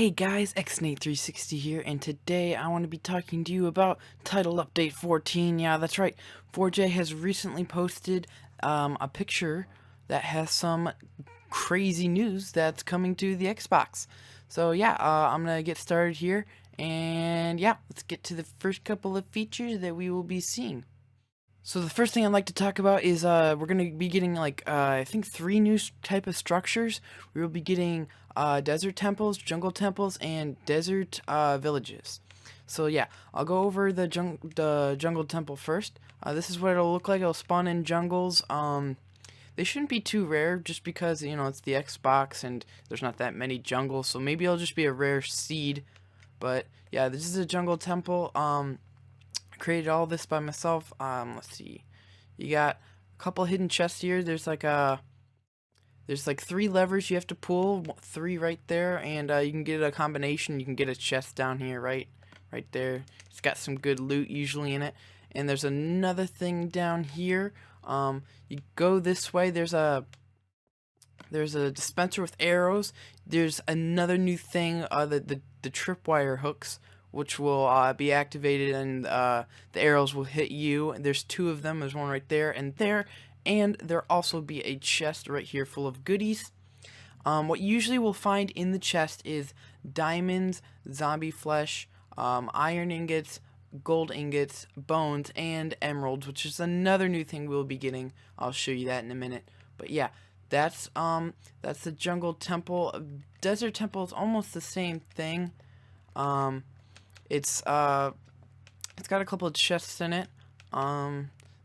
Hey guys, XNate360 here, and today I want to be talking to you about Title Update 14. Yeah, that's right. 4J has recently posted a picture that has some crazy news that's coming to the Xbox. So yeah, I'm gonna get started here, and yeah, let's get to the first couple of features that we will be seeing. So the first thing I'd like to talk about is we're going to be getting I think three new type of structures. We will be getting desert temples, jungle temples, and desert villages. So yeah, I'll go over the jungle temple first. This is what it'll look like. It'll spawn in jungles. They shouldn't be too rare just because it's the Xbox and there's not that many jungles. So maybe it'll just be a rare seed. But yeah, this is a jungle temple. Created all this by myself. Let's see. You got a couple hidden chests here. There's like three levers you have to pull, three right there, and you can get a combination. You can get a chest down here, right there. It's got some good loot usually in it. And there's another thing down here. You go this way. There's a dispenser with arrows. There's another new thing. The tripwire hooks, which will be activated, and the arrows will hit you. There's two of them. There's one right there and there. And there'll also be a chest right here full of goodies. What usually we'll find in the chest is diamonds, zombie flesh, iron ingots, gold ingots, bones, and emeralds, which is another new thing we'll be getting. I'll show you that in a minute. But yeah, that's the jungle temple. Desert temple is almost the same thing. It's got a couple of chests in it.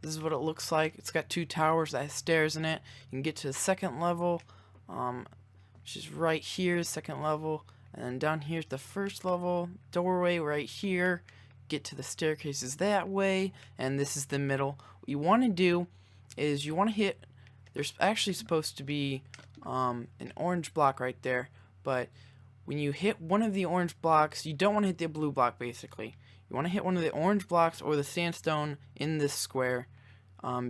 This is what it looks like. It's got two towers that have stairs in it. You can get to the second level, which is right here, second level, and then down here's the first level. Doorway right here. Get to the staircases that way, and this is the middle. What you want to do is you want to hit. There's actually supposed to be an orange block right there, but when you hit one of the orange blocks, you don't want to hit the blue block, basically. You want to hit one of the orange blocks or the sandstone in this square,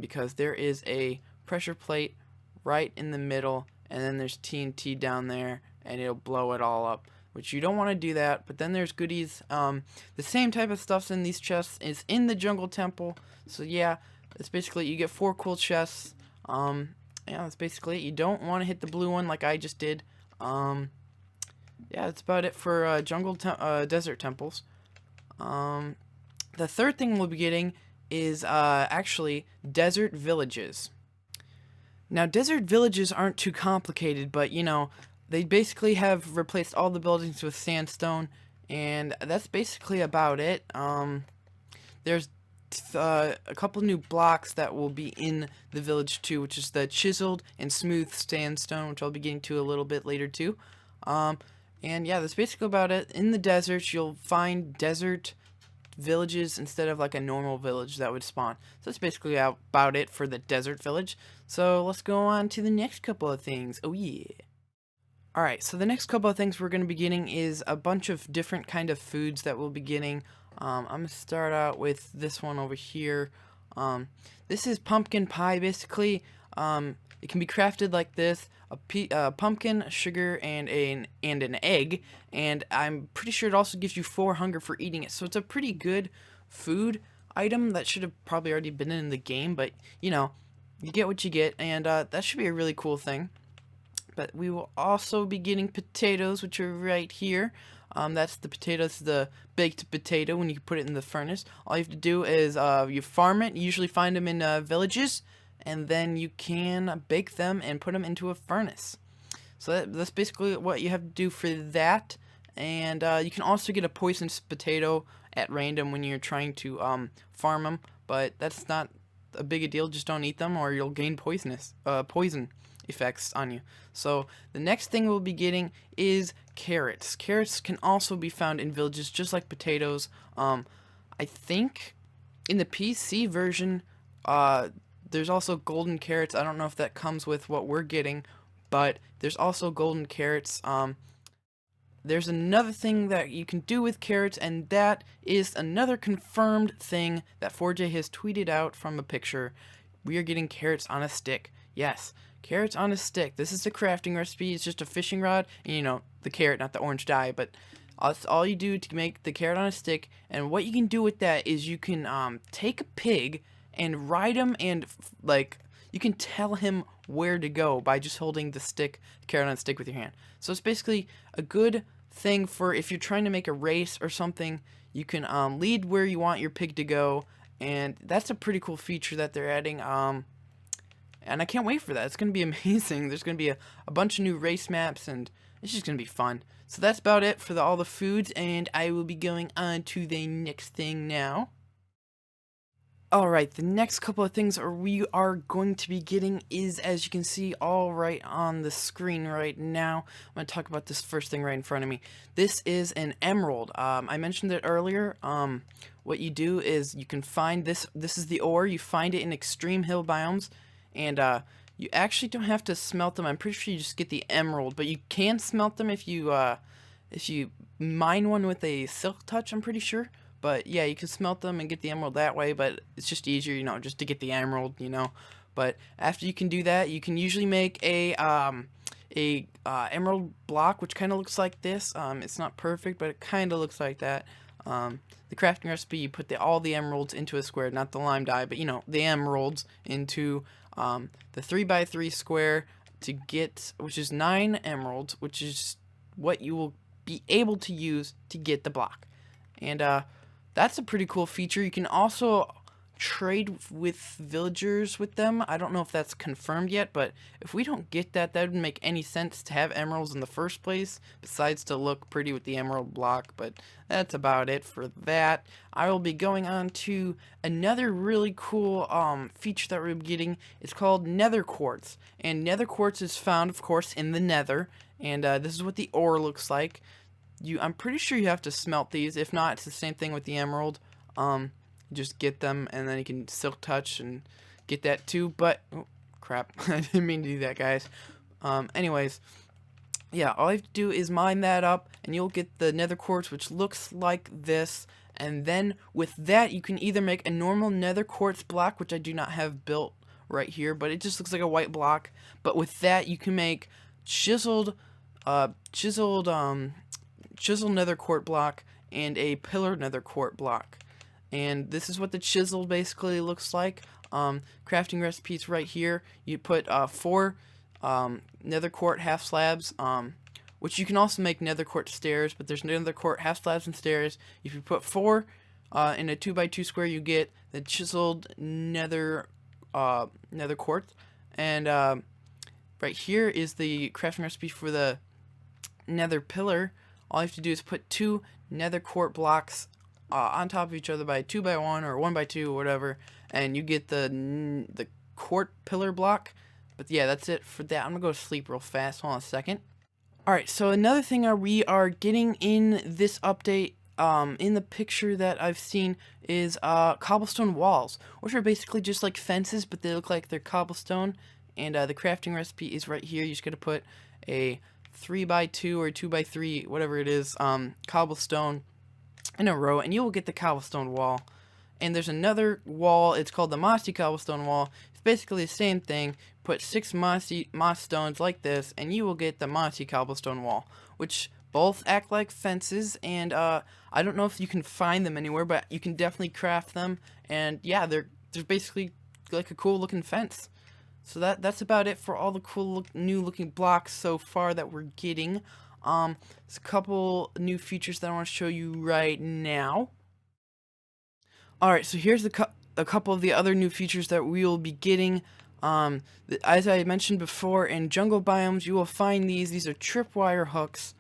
because there is a pressure plate right in the middle, and then there's TNT down there, and it'll blow it all up, which you don't want to do that. But then there's goodies. The same type of stuff's in these chests is in the jungle temple. So yeah, it's basically you get 4 cool chests. Yeah, that's basically it. You don't want to hit the blue one like I just did. Yeah, that's about it for desert temples. The third thing we'll be getting is actually desert villages. Now, desert villages aren't too complicated, but they basically have replaced all the buildings with sandstone, and that's basically about it. There's a couple new blocks that will be in the village too, which is the chiseled and smooth sandstone, which I'll be getting to a little bit later too. And yeah, that's basically about it. In the deserts, you'll find desert villages instead of like a normal village that would spawn. So that's basically about it for the desert village. So let's go on to the next couple of things. Oh yeah. Alright, so the next couple of things we're going to be getting is a bunch of different kind of foods that we'll be getting. I'm going to start out with this one over here. This is pumpkin pie, basically. It can be crafted like this: a pumpkin, sugar, and an egg. And I'm pretty sure it also gives you 4 hunger for eating it. So it's a pretty good food item that should have probably already been in the game. But, you get what you get. And that should be a really cool thing. But we will also be getting potatoes, which are right here. That's the potatoes, the baked potato when you put it in the furnace. All you have to do is you farm it. You usually find them in villages, and then you can bake them and put them into a furnace. So that's basically what you have to do for that. And you can also get a poisonous potato at random when you're trying to farm them, but that's not a big a deal. Just don't eat them, or you'll gain poison effects on you. So the next thing we'll be getting is carrots. Carrots can also be found in villages just like potatoes. I think in the PC version there's also golden carrots. I don't know if that comes with what we're getting, but there's also golden carrots. There's another thing that you can do with carrots, and that is another confirmed thing that 4J has tweeted out from a picture. We are getting carrots on a stick. Yes, carrots on a stick. This is the crafting recipe. It's just a fishing rod, and the carrot, not the orange dye, but that's all you do to make the carrot on a stick. And what you can do with that is you can take a pig and ride him, and like you can tell him where to go by just holding the carrot on a stick with your hand. So it's basically a good thing for if you're trying to make a race or something. You can lead where you want your pig to go, and that's a pretty cool feature that they're adding. And I can't wait for that. It's going to be amazing. There's going to be a bunch of new race maps, and it's just going to be fun. So that's about it for all the foods, and I will be going on to the next thing now. Alright, the next couple of things we are going to be getting is, as you can see all right on the screen right now, I'm going to talk about this first thing right in front of me. This is an emerald. I mentioned it earlier. What you do is you can find this is the ore. You find it in extreme hill biomes, and you actually don't have to smelt them. I'm pretty sure you just get the emerald, but you can smelt them if you mine one with a silk touch, I'm pretty sure. But yeah, you can smelt them and get the emerald that way, but it's just easier, just to get the emerald, But after you can do that, you can usually make a emerald block, which kind of looks like this. It's not perfect, but it kind of looks like that. The crafting recipe, you put all the emeralds into a square, not the lime dye, but the emeralds into the 3x3 square to get, which is 9 emeralds, which is what you will be able to use to get the block. And that's a pretty cool feature. You can also trade with villagers with them. I don't know if that's confirmed yet, but if we don't get that, that wouldn't make any sense to have emeralds in the first place, besides to look pretty with the emerald block. But that's about it for that. I will be going on to another really cool feature that we're getting. It's called nether quartz, and nether quartz is found, of course, in the nether, and this is what the ore looks like. I'm pretty sure you have to smelt these. If not, it's the same thing with the emerald. Just get them, and then you can silk touch and get that too. But oh, crap, I didn't mean to do that, guys. Anyways, yeah, all you have to do is mine that up, and you'll get the nether quartz, which looks like this. And then with that, you can either make a normal nether quartz block, which I do not have built right here, but it just looks like a white block. But with that, you can make chiseled nether quartz block and a pillar nether quartz block. And this is what the chisel basically looks like. Crafting recipes right here. You put 4 nether quartz half slabs, which you can also make nether quartz stairs, but there's nether quartz half slabs and stairs. If you put 4 in a 2x2 square, you get the chiseled nether quartz. And right here is the crafting recipe for the nether pillar. All you have to do is put 2 nether quartz blocks on top of each other by 2x1 or 1x2 or whatever, and you get the quartz pillar block. But yeah, that's it for that. I'm gonna go to sleep real fast. Hold on a second. Alright, so another thing we are getting in this update, in the picture that I've seen, is cobblestone walls, which are basically just like fences, but they look like they're cobblestone. And the crafting recipe is right here. You just gotta put a 3x2 or 2x3, whatever it is, cobblestone in a row, and you will get the cobblestone wall. And there's another wall, it's called the mossy cobblestone wall. It's basically the same thing. Put 6 moss stones like this, and you will get the mossy cobblestone wall, which both act like fences. And I don't know if you can find them anywhere, but you can definitely craft them. And yeah, they're basically like a cool looking fence. So that's about it for all the cool new looking blocks so far that we're getting. There's a couple new features that I want to show you right now. Alright, so here's a couple of the other new features that we will be getting. As I mentioned before, in jungle biomes you will find these are tripwire hooks.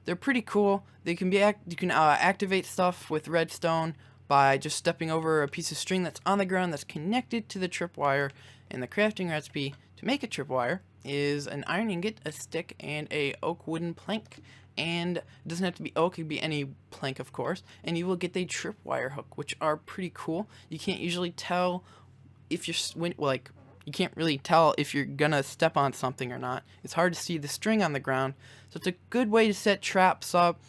They're pretty cool. They can you can activate stuff with redstone by just stepping over a piece of string that's on the ground that's connected to the tripwire. And the crafting recipe to make a tripwire is an iron ingot, a stick, and a oak wooden plank. And it doesn't have to be oak, it could be any plank, of course. And you will get the tripwire hook, which are pretty cool. You can't usually tell if you're you can't really tell if you're gonna step on something or not. It's hard to see the string on the ground, so it's a good way to set traps up.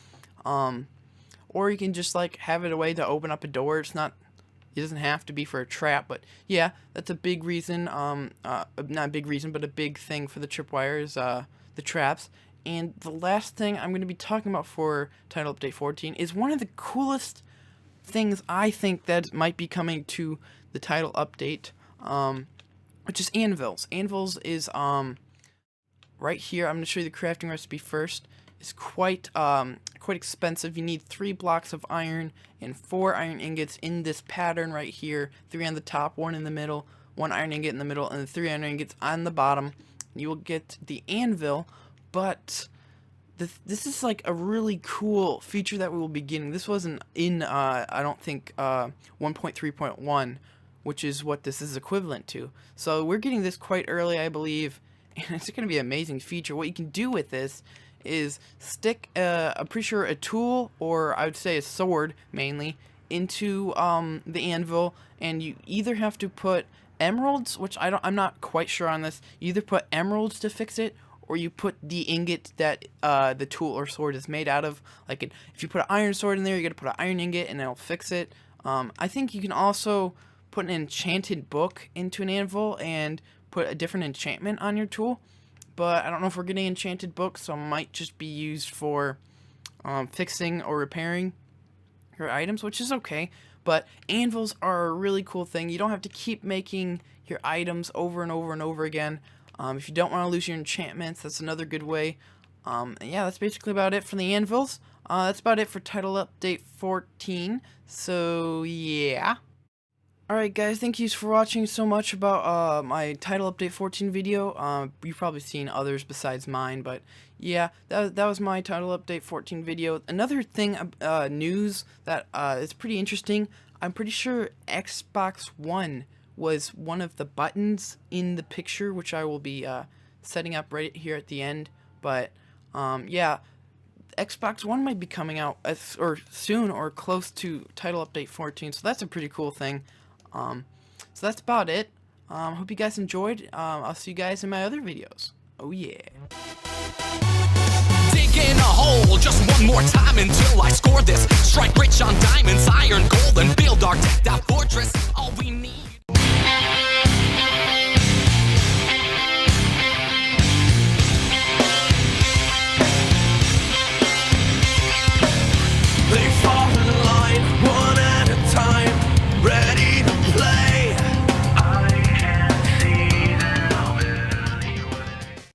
Or you can just have it a way to open up a door. It doesn't have to be for a trap, but yeah, that's a big reason. Not a big reason, but a big thing for the tripwires, the traps. And the last thing I'm going to be talking about for Title Update 14 is one of the coolest things I think that might be coming to the title update, which is Anvils. Anvils is right here. I'm going to show you the crafting recipe first. It's quite expensive. You need 3 blocks of iron and 4 iron ingots in this pattern right here. 3 on the top, 1 in the middle, 1 iron ingot in the middle, and 3 iron ingots on the bottom. You will get the anvil, but this is like a really cool feature that we will be getting. This wasn't in, I don't think, 1.3.1, which is what this is equivalent to. So we're getting this quite early, I believe, and it's going to be an amazing feature. What you can do with this is stick, I'm pretty sure, a tool, or I would say a sword, mainly, into the anvil, and you either have to put emeralds, which I'm not quite sure on this. You either put emeralds to fix it, or you put the ingot that the tool or sword is made out of. Like if you put an iron sword in there, you got to put an iron ingot, and it'll fix it. I think you can also put an enchanted book into an anvil and put a different enchantment on your tool. But I don't know if we're getting enchanted books, so it might just be used for fixing or repairing your items, which is okay. But anvils are a really cool thing. You don't have to keep making your items over and over and over again. If you don't want to lose your enchantments, that's another good way. Yeah, that's basically about it for the anvils. That's about it for Title Update 14. So, yeah. Alright guys, thank you for watching so much about my Title Update 14 video. You've probably seen others besides mine, but yeah, that was my Title Update 14 video. Another thing, news that is pretty interesting, I'm pretty sure Xbox One was one of the buttons in the picture, which I will be setting up right here at the end. But yeah, Xbox One might be coming out or soon or close to Title Update 14, so that's a pretty cool thing. So that's about it. Hope you guys enjoyed. I'll see you guys in my other videos. Oh yeah. Digging a hole just one more time until I score this. Strike rich on diamonds, iron, gold, and build our decked out fortress. All we need